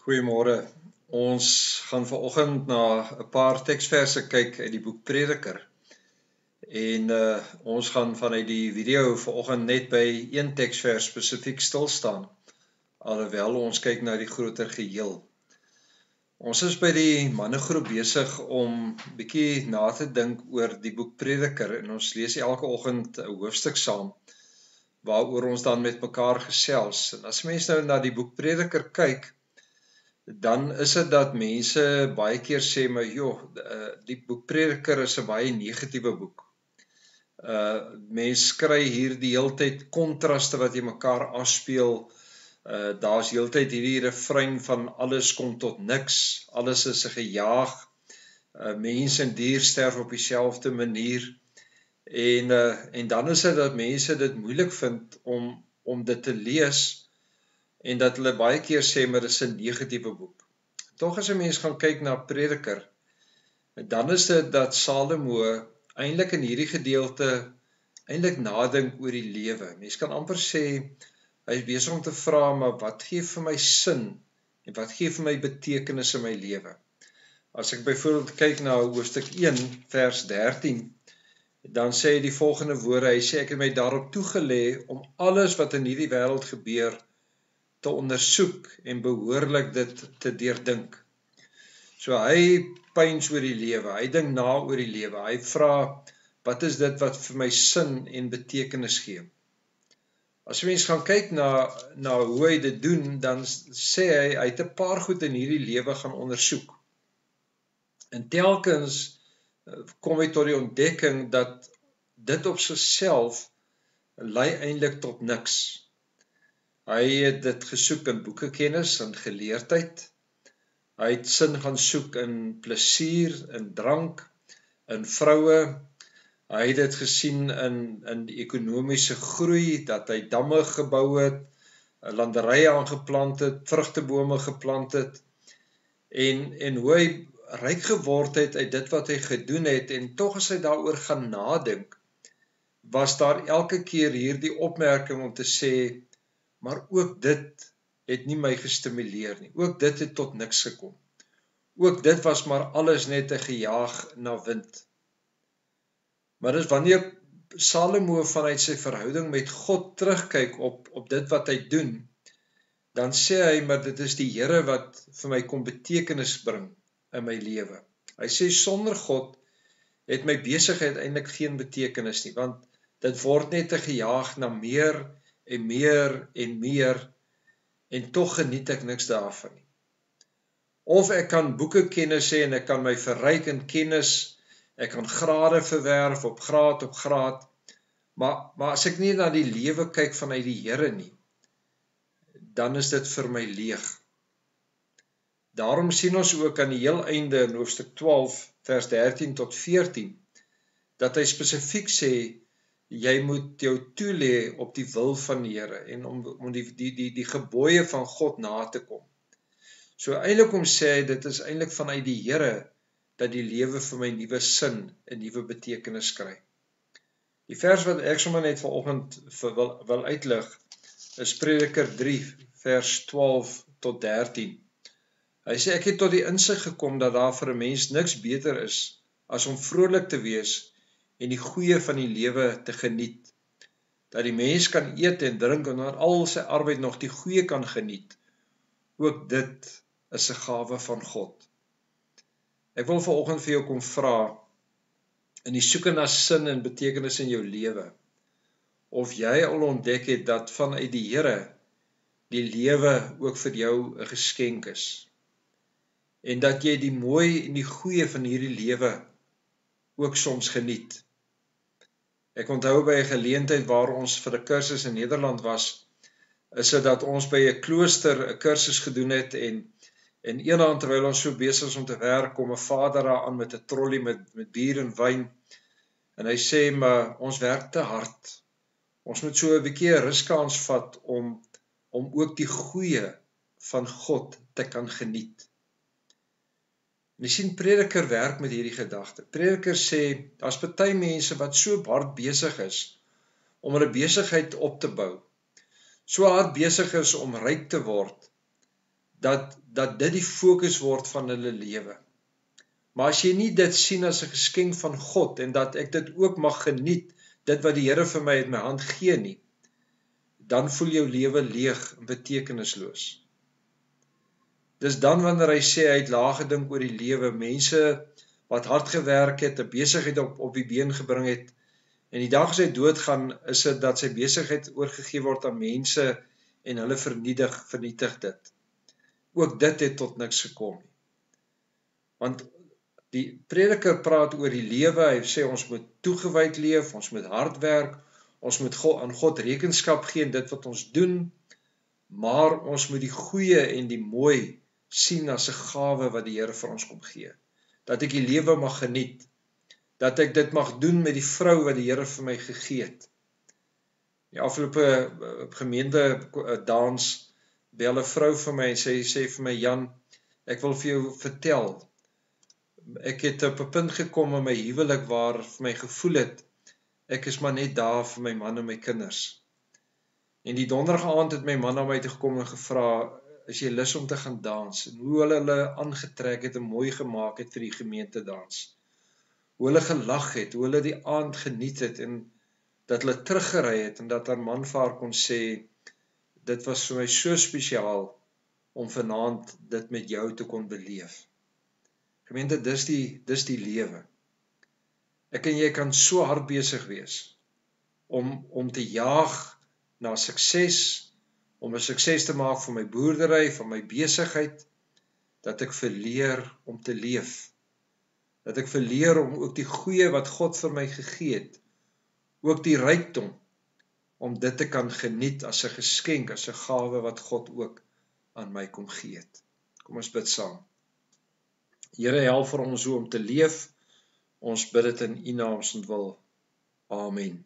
Goeiemôre. Ons gaan vanoggend na 'n paar teksverse kyk uit die boek Prediker. En ons gaan vanuit die video vanoggend net by een teksvers spesifiek stil staan, alhoewel ons kyk na die groter geheel. Ons is by die mannegroep besig om bietjie na te dink oor die boek Prediker en ons lees elke oggend 'n hoofstuk saam waaroor ons dan met mekaar gesels. En as mense nou na die boek Prediker kyk, dan is dit dat mense baie keer sê, maar die boek Prediker is 'n baie negatiewe boek. Mense kry hier die heeltyd kontraste wat jy mekaar afspeel. Daar's heeltyd hierdie refrein van alles kom tot niks, alles is 'n gejaag. Mense en dier sterf op dieselfde manier. En dan is dit dat mense dit moeilik vind om dit te lees, en dat hulle baie keer sê, maar dit is 'n negatiewe boek. Tog as 'n mens gaan kyk na Prediker, dan is dit dat Salomo eintlik in hierdie gedeelte eintlik nadink oor die lewe. Mens kan amper sê, hy is besig om te vra, maar wat gee vir my sin, en wat gee vir my betekenis in my lewe? As ek byvoorbeeld kyk na hoofstuk 1, vers 13, dan sê hy die volgende woorde, hy sê, ek het my daarop toegelê om alles wat in hierdie wêreld gebeur, te ondersoek en behoorlik dit te deurdink. So hy pyns oor die lewe, hy dink na oor die lewe, hy vra, wat is dit wat vir my sin en betekenis gee? As mens gaan kyk na hoe hy dit doen, dan sê hy het 'n paar goed in hierdie lewe gaan ondersoek. En telkens kom hy tot die ontdekking dat dit op sigself lei eintlik tot niks. Hy het dit gesoek in boekekennis en geleerdheid. Hy het sin gaan soek in plesier, in drank, in vroue. Hy het dit gesien in die ekonomiese groei, dat hy damme gebou het, landerye aangeplant het, vrugtebome geplant het, en hoe hy ryk geword het uit dit wat hy gedoen het, en tog as hy daaroor gaan nadink, was daar elke keer hierdie opmerking om te sê, maar ook dit het nie my gestimuleer nie. Ook dit het tot niks gekom. Ook dit was maar alles net 'n gejaag na wind. Maar dis wanneer Salomo vanuit sy verhouding met God terugkyk op dit wat hy doen, dan sê hy, maar dit is die Here wat vir my kom betekenis bring in my lewe. Hy sê, sonder God het my besigheid eintlik geen betekenis nie, want dit word net 'n gejaag na meer en meer en meer, en tog geniet ek niks daarvan nie. Of ek kan boekekennis hê en ek kan my verryk in kennis, ek kan grade verwerf op graad, maar as ek nie na die lewe kyk vanuit die Here nie, dan is dit vir my leeg. Daarom sien ons ook aan die heel einde in hoofstuk 12, vers 13 tot 14, dat hy spesifiek sê, jy moet jou toelê op die wil van die Here en om die gebooie van God na te kom. So eintlik om sê hy, dit is eintlik vanuit die Here dat die lewe vir my nuwe sin en nuwe betekenis kry. Die vers wat ek sommer net vanoggend wil uitlig, is Prediker 3, vers 12 tot 13. Hy sê, ek het tot die insig gekom dat daar vir 'n mens niks beter is as om vrolik te wees en die goeie van die lewe te geniet. Dat die mens kan eet en drink en na al sy arbeid nog die goeie kan geniet. Ook dit is 'n gawe van God. Ek wil vanoggend vir jou kom vra, in die soeke na sin en betekenis in jou lewe, of jy al ontdek het dat vanuit die Here die lewe ook vir jou 'n geskenk is. En dat jy die mooi en die goeie van hierdie lewe ook soms geniet. Ek onthou by 'n geleentheid waar ons vir 'n kursus in Nederland was, is dit dat ons by 'n klooster 'n kursus gedoen het, en eendag terwyl ons so besig is om te werk, kom 'n vader daar aan met 'n trolly met bier en wyn, en hy sê, maar ons werk te hard. Ons moet so 'n bietjie 'n ruskans vat om ook die goeie van God te kan geniet. Jy sien, Prediker werk met hierdie gedagte. Prediker sê, daar's party mense wat so hard besig is om hulle besigheid op te bou, so hard besig is om ryk te word, dat dit die fokus word van hulle lewe. Maar as jy nie dit sien as 'n geskenk van God en dat ek dit ook mag geniet, dit wat die Here vir my uit my hand gee nie, dan voel jou lewe leeg en betekenisloos. Dis dan wanneer hy sê hy het laag gedink oor die lewe, mense wat hard gewerk het, 'n besigheid op die been gebring het, en die dag as hy doodgaan, is dit dat sy besigheid oorgegee word aan mense en hulle vernietig dit. Ook dit het tot niks gekom nie. Want die prediker praat oor die lewe, hy sê ons moet toegewyd leef, ons moet hard werk, ons moet aan God rekenskap gee in dit wat ons doen, maar ons moet die goeie en die mooi sien as 'n gawe wat die Here vir ons kom gee. Dat ek die lewe mag geniet, dat ek dit mag doen met die vrou wat die Here vir my gegee het. Die afgelope gemeente dans bel 'n vrou vir my en sê vir my, Jan, ek wil vir jou vertel, ek het op 'n punt gekom in my huwelik waar vir my gevoel het, ek is maar net daar vir my man en my kinders. En die donderdag aand het my man na my toe gekom en gevra, is jy lus om te gaan dans? En hoe hulle aangetrek het en mooi gemaak het vir die gemeentedans. Hoe hulle gelag het, hoe hulle die aand geniet het en dat hulle teruggery het en dat haar man vir haar kon sê, dit was vir my so spesiaal om vanaand dit met jou te kon beleef. Gemeente, dis die lewe. Ek en jy kan so hard besig wees om te jaag na sukses, om 'n sukses te maak van my boerdery, van my besigheid, dat ek verleer om te leef. Dat ek verleer om ook die goeie wat God vir my gegee het, ook die rykdom, om dit te kan geniet as 'n geskenk, as 'n gawe wat God ook aan my kom gee het. Kom ons bid saam. Here, help vir ons hoe om te leef. Ons bid dit in U naam se wil. Amen.